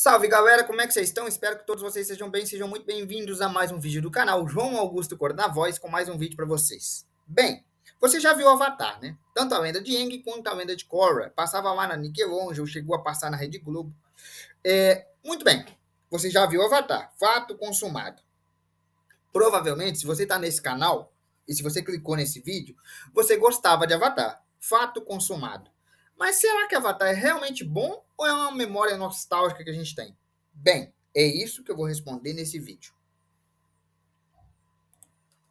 Salve galera, como é que vocês estão? Espero que todos vocês sejam bem, sejam muito bem-vindos a mais um vídeo do canal João Augusto Cor da Voz com mais um vídeo para vocês. Bem, você já viu Avatar, né? Tanto a lenda de Aang quanto a lenda de Korra. Passava lá na Nickelodeon, chegou a passar na Rede Globo. Muito bem, você já viu Avatar, fato consumado. Provavelmente, se você está nesse canal e se você clicou nesse vídeo, você gostava de Avatar, fato consumado. Mas será que Avatar é realmente bom ou é uma memória nostálgica que a gente tem? Bem, é isso que eu vou responder nesse vídeo.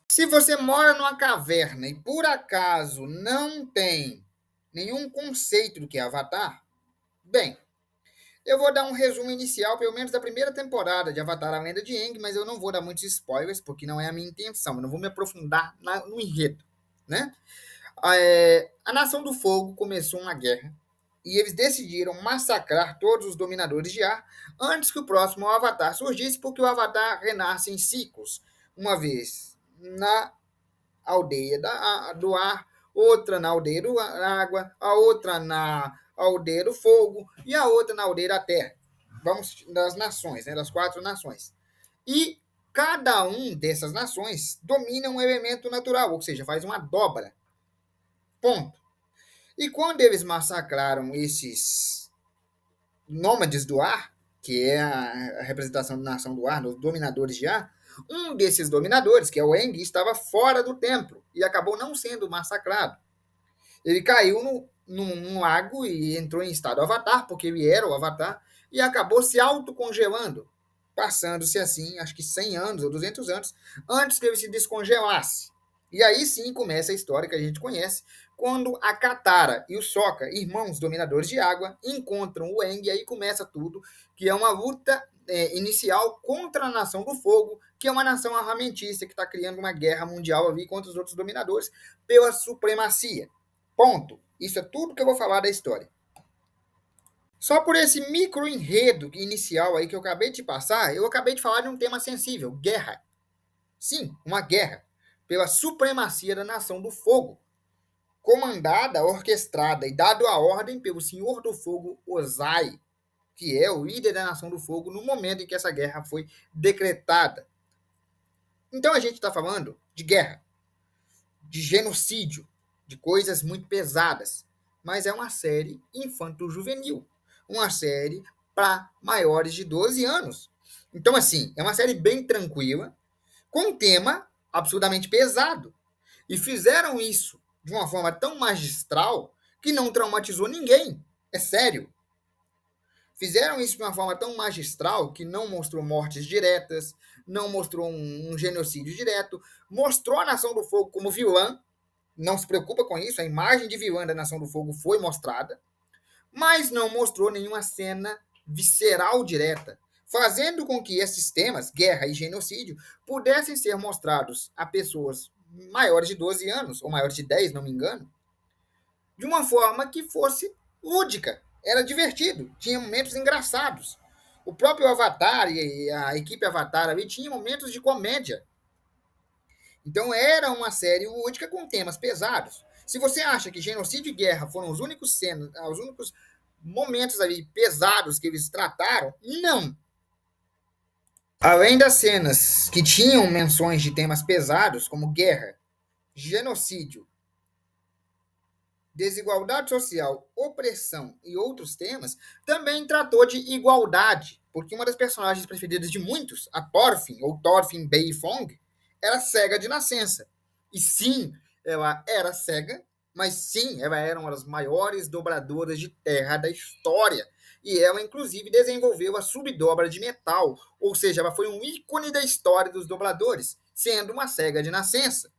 Se você mora numa caverna e por acaso não tem nenhum conceito do que é Avatar, bem, eu vou dar um resumo inicial, pelo menos da primeira temporada de Avatar, a Lenda de Aang, mas eu não vou dar muitos spoilers, porque não é a minha intenção, eu não vou me aprofundar no enredo, né? A Nação do Fogo começou uma guerra e eles decidiram massacrar todos os dominadores de ar antes que o próximo Avatar surgisse, porque o Avatar renasce em ciclos, uma vez na aldeia do ar, outra na aldeia da água, a outra na aldeia do fogo e a outra na aldeia da terra. Vamos das nações, né, das 4 nações. E cada um dessas nações domina um elemento natural, ou seja, faz uma dobra. Ponto. E quando eles massacraram esses nômades do ar, que é a representação da nação do ar, os dominadores de ar, um desses dominadores, que é o Aang, estava fora do templo e acabou não sendo massacrado. Ele caiu num lago e entrou em estado avatar, porque ele era o avatar, e acabou se autocongelando, passando-se assim, acho que 100 anos ou 200 anos, antes que ele se descongelasse. E aí sim começa a história que a gente conhece, quando a Katara e o Sokka, irmãos dominadores de água, encontram o Aang, e aí começa tudo, que é uma luta inicial contra a Nação do Fogo, que é uma nação armamentista que está criando uma guerra mundial ali contra os outros dominadores pela supremacia. Ponto. Isso é tudo que eu vou falar da história. Só por esse micro enredo inicial aí que eu acabei de passar, eu acabei de falar de um tema sensível, guerra. Sim, uma guerra pela supremacia da Nação do Fogo, comandada, orquestrada e dado a ordem pelo Senhor do Fogo, Ozai, que é o líder da Nação do Fogo no momento em que essa guerra foi decretada. Então a gente está falando de guerra, de genocídio, de coisas muito pesadas, mas é uma série infanto-juvenil, uma série para maiores de 12 anos. Então, assim, é uma série bem tranquila, com um tema absurdamente pesado. E fizeram isso de uma forma tão magistral que não traumatizou ninguém. É sério. Fizeram isso de uma forma tão magistral que não mostrou mortes diretas, não mostrou um genocídio direto, mostrou a Nação do Fogo como vilã, não se preocupa com isso, a imagem de vilã da Nação do Fogo foi mostrada, mas não mostrou nenhuma cena visceral direta, fazendo com que esses temas, guerra e genocídio, pudessem ser mostrados a pessoas maiores de 12 anos, ou maiores de 10, não me engano, de uma forma que fosse lúdica, era divertido, tinha momentos engraçados. O próprio Avatar e a equipe Avatar ali tinha momentos de comédia. Então era uma série lúdica com temas pesados. Se você acha que genocídio e guerra foram os únicos cenas, os únicos momentos ali pesados que eles trataram, não. Além das cenas que tinham menções de temas pesados, como guerra, genocídio, desigualdade social, opressão e outros temas, também tratou de igualdade, porque uma das personagens preferidas de muitos, a Thorfinn, ou Thorfinn Beifong, era cega de nascença. E sim, ela era cega, mas sim, ela era uma das maiores dobradoras de terra da história. E ela, inclusive, desenvolveu a subdobra de metal, ou seja, ela foi um ícone da história dos dobradores, sendo uma cega de nascença.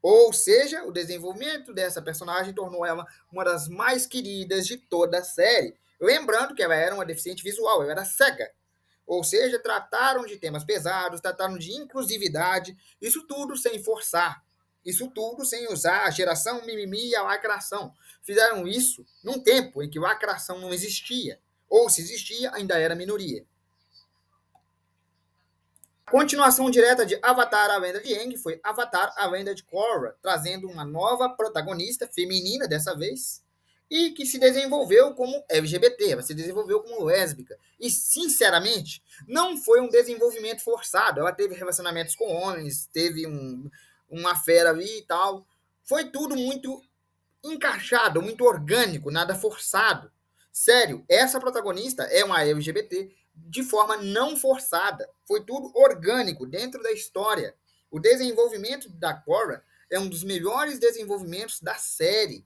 Ou seja, o desenvolvimento dessa personagem tornou ela uma das mais queridas de toda a série. Lembrando que ela era uma deficiente visual, ela era cega. Ou seja, trataram de temas pesados, trataram de inclusividade, isso tudo sem forçar. Isso tudo sem usar a geração mimimi e a lacração. Fizeram isso num tempo em que lacração não existia. Ou se existia, ainda era minoria. Continuação direta de Avatar, a Lenda de Aang, foi Avatar, a Lenda de Korra, trazendo uma nova protagonista, feminina dessa vez, e que se desenvolveu como LGBT, ela se desenvolveu como lésbica. E, sinceramente, não foi um desenvolvimento forçado. Ela teve relacionamentos com homens, teve uma fera ali e tal. Foi tudo muito encaixado, muito orgânico, nada forçado. Sério, essa protagonista é uma LGBT de forma não forçada. Foi tudo orgânico dentro da história. O desenvolvimento da Cora é um dos melhores desenvolvimentos da série.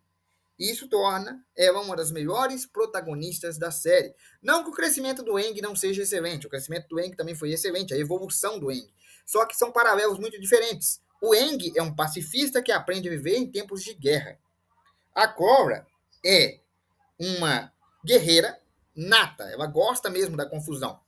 Isso torna ela uma das melhores protagonistas da série. Não que o crescimento do Aang não seja excelente, o crescimento do Aang também foi excelente, a evolução do Aang. Só que são paralelos muito diferentes. O Aang é um pacifista que aprende a viver em tempos de guerra. A Cora é uma guerreira nata, ela gosta mesmo da confusão.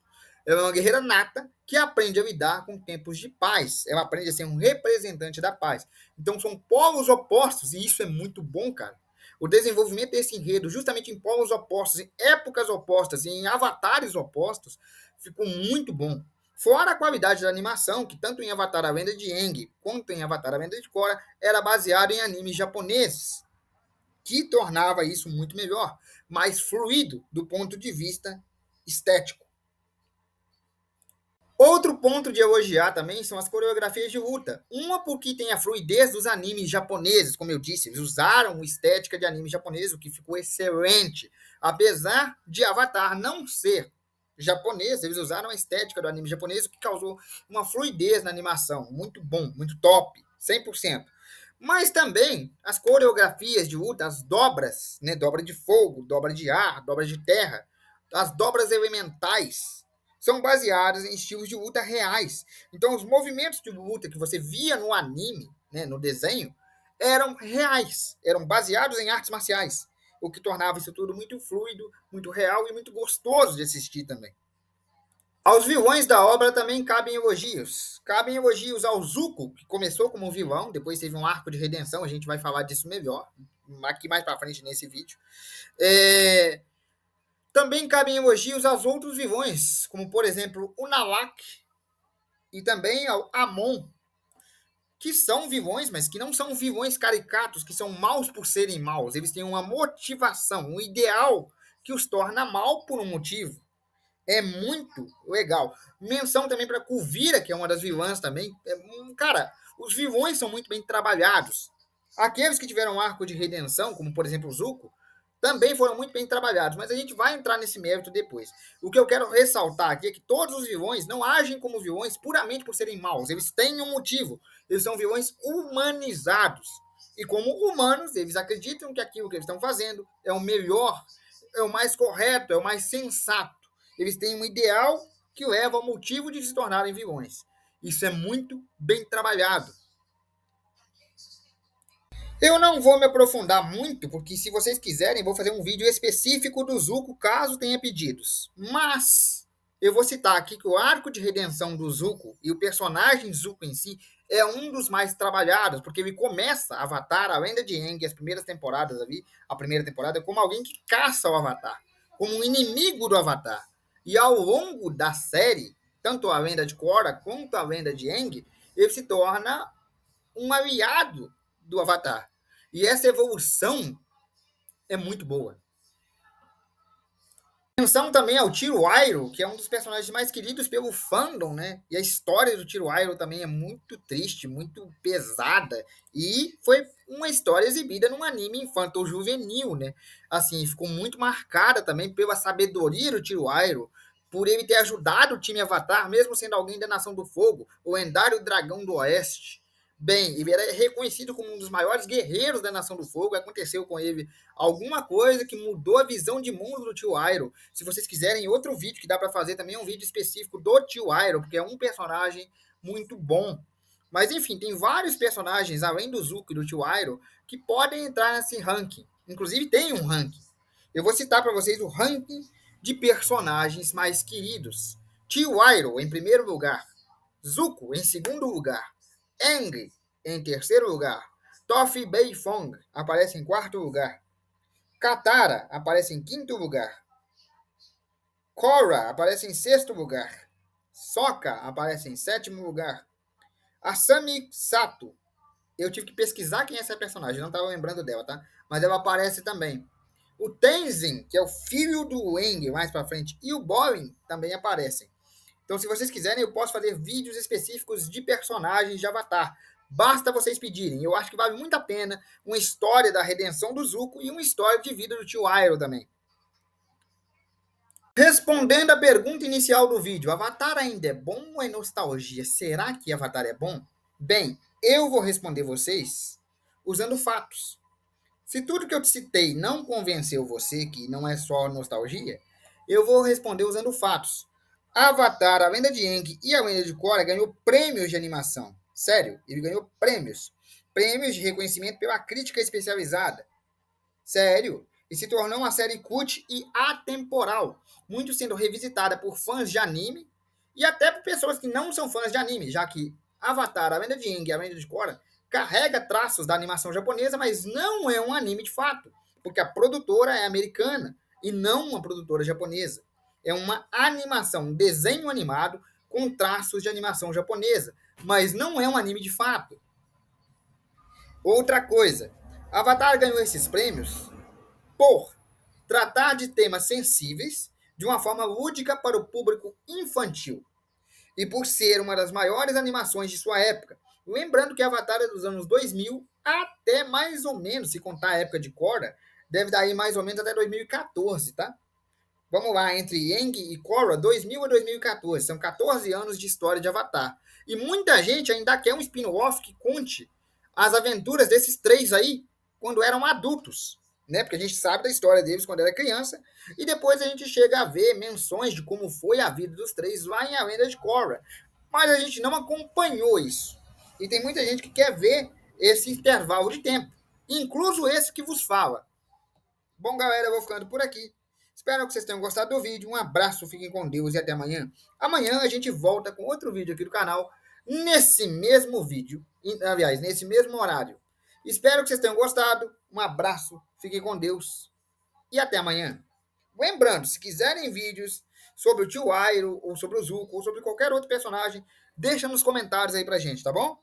Ela é uma guerreira nata que aprende a lidar com tempos de paz. Ela aprende a ser um representante da paz. Então são polos opostos e isso é muito bom, cara. O desenvolvimento desse enredo, justamente em polos opostos, em épocas opostas e em avatares opostos, ficou muito bom. Fora a qualidade da animação, que tanto em Avatar a Lenda de Aang quanto em Avatar a Lenda de Korra era baseado em animes japoneses, que tornava isso muito melhor, mais fluido do ponto de vista estético. Outro ponto de elogiar também são as coreografias de luta. Uma porque tem a fluidez dos animes japoneses, como eu disse, eles usaram estética de anime japonês, o que ficou excelente. Apesar de Avatar não ser japonês, eles usaram a estética do anime japonês, o que causou uma fluidez na animação. Muito bom, muito top, 100%. Mas também as coreografias de luta, as dobras, né, dobra de fogo, dobra de ar, dobra de terra, as dobras elementais, são baseadas em estilos de luta reais. Então, os movimentos de luta que você via no anime, né, no desenho, eram reais, eram baseados em artes marciais, o que tornava isso tudo muito fluido, muito real e muito gostoso de assistir também. Aos vilões da obra também cabem elogios. Cabem elogios ao Zuko, que começou como vilão, depois teve um arco de redenção, a gente vai falar disso melhor aqui mais para frente nesse vídeo. Também cabem elogios aos outros vilões, como por exemplo o Nalak e também ao Amon, que são vilões, mas que não são vilões caricatos, que são maus por serem maus. Eles têm uma motivação, um ideal que os torna mal por um motivo. É muito legal. Menção também para Kuvira, que é uma das vilãs também. Cara, os vilões são muito bem trabalhados. Aqueles que tiveram um arco de redenção, como por exemplo o Zuko, também foram muito bem trabalhados, mas a gente vai entrar nesse mérito depois. O que eu quero ressaltar aqui é que todos os vilões não agem como vilões puramente por serem maus. Eles têm um motivo. Eles são vilões humanizados. E como humanos, eles acreditam que aquilo que eles estão fazendo é o melhor, é o mais correto, é o mais sensato. Eles têm um ideal que leva ao motivo de se tornarem vilões. Isso é muito bem trabalhado. Eu não vou me aprofundar muito, porque se vocês quiserem, vou fazer um vídeo específico do Zuko, caso tenha pedidos. Mas eu vou citar aqui que o arco de redenção do Zuko e o personagem Zuko em si é um dos mais trabalhados, porque ele começa a Avatar, a Lenda de Aang, as primeiras temporadas ali, a primeira temporada, como alguém que caça o Avatar, como um inimigo do Avatar. E ao longo da série, tanto a Lenda de Korra quanto a Lenda de Aang, ele se torna um aliado do Avatar. E essa evolução é muito boa. Menção também ao Tiro Airo, que é um dos personagens mais queridos pelo fandom, né? E a história do Tiro Airo também é muito triste, muito pesada. E foi uma história exibida num anime infanto-juvenil, né? Assim, ficou muito marcada também pela sabedoria do Tiro Airo, por ele ter ajudado o time Avatar, mesmo sendo alguém da Nação do Fogo, o lendário Dragão do Oeste. Bem, ele era reconhecido como um dos maiores guerreiros da Nação do Fogo. Aconteceu com ele alguma coisa que mudou a visão de mundo do Tio Iroh. Se vocês quiserem, outro vídeo que dá para fazer também é um vídeo específico do Tio Iroh, porque é um personagem muito bom. Mas enfim, tem vários personagens, além do Zuko e do Tio Iroh, que podem entrar nesse ranking. Inclusive tem um ranking. Eu vou citar para vocês o ranking de personagens mais queridos. Tio Iroh em primeiro lugar. Zuko em segundo lugar. Aang em terceiro lugar. Toph Beifong aparece em quarto lugar. Katara aparece em quinto lugar. Korra aparece em sexto lugar. Sokka aparece em sétimo lugar. Asami Sato. Eu tive que pesquisar quem é essa personagem, não estava lembrando dela, tá? Mas ela aparece também. O Tenzin, que é o filho do Aang mais pra frente, e o Boring também aparecem. Então, se vocês quiserem, eu posso fazer vídeos específicos de personagens de Avatar. Basta vocês pedirem. Eu acho que vale muito a pena uma história da redenção do Zuko e uma história de vida do tio Iroh também. Respondendo à pergunta inicial do vídeo, Avatar ainda é bom ou é nostalgia? Será que Avatar é bom? Bem, eu vou responder vocês usando fatos. Se tudo que eu te citei não convenceu você que não é só nostalgia, eu vou responder usando fatos. Avatar, a Lenda de Aang e a Lenda de Korra ganhou prêmios de animação. Sério, ele ganhou prêmios. Prêmios de reconhecimento pela crítica especializada. Sério. E se tornou uma série cult e atemporal, muito sendo revisitada por fãs de anime e até por pessoas que não são fãs de anime, já que Avatar, a Lenda de Aang e a Lenda de Korra carrega traços da animação japonesa, mas não é um anime de fato, porque a produtora é americana e não uma produtora japonesa. É uma animação, um desenho animado com traços de animação japonesa, mas não é um anime de fato. Outra coisa, Avatar ganhou esses prêmios por tratar de temas sensíveis de uma forma lúdica para o público infantil e por ser uma das maiores animações de sua época. Lembrando que Avatar é dos anos 2000 até mais ou menos, se contar a época de Korra, deve dar aí mais ou menos até 2014, tá? Vamos lá, entre Aang e Korra, 2000 a 2014, são 14 anos de história de Avatar. E muita gente ainda quer um spin-off que conte as aventuras desses três aí quando eram adultos, né? Porque a gente sabe da história deles quando era criança, e depois a gente chega a ver menções de como foi a vida dos três lá em A Lenda de Korra. Mas a gente não acompanhou isso. E tem muita gente que quer ver esse intervalo de tempo, incluso esse que vos fala. Bom, galera, eu vou ficando por aqui. Espero que vocês tenham gostado do vídeo. Um abraço, fiquem com Deus e até amanhã. Amanhã a gente volta com outro vídeo aqui do canal, nesse mesmo vídeo, aliás, nesse mesmo horário. Espero que vocês tenham gostado. Um abraço, fiquem com Deus e até amanhã. Lembrando, se quiserem vídeos sobre o tio Iroh, ou sobre o Zuko, ou sobre qualquer outro personagem, deixa nos comentários aí pra gente, tá bom?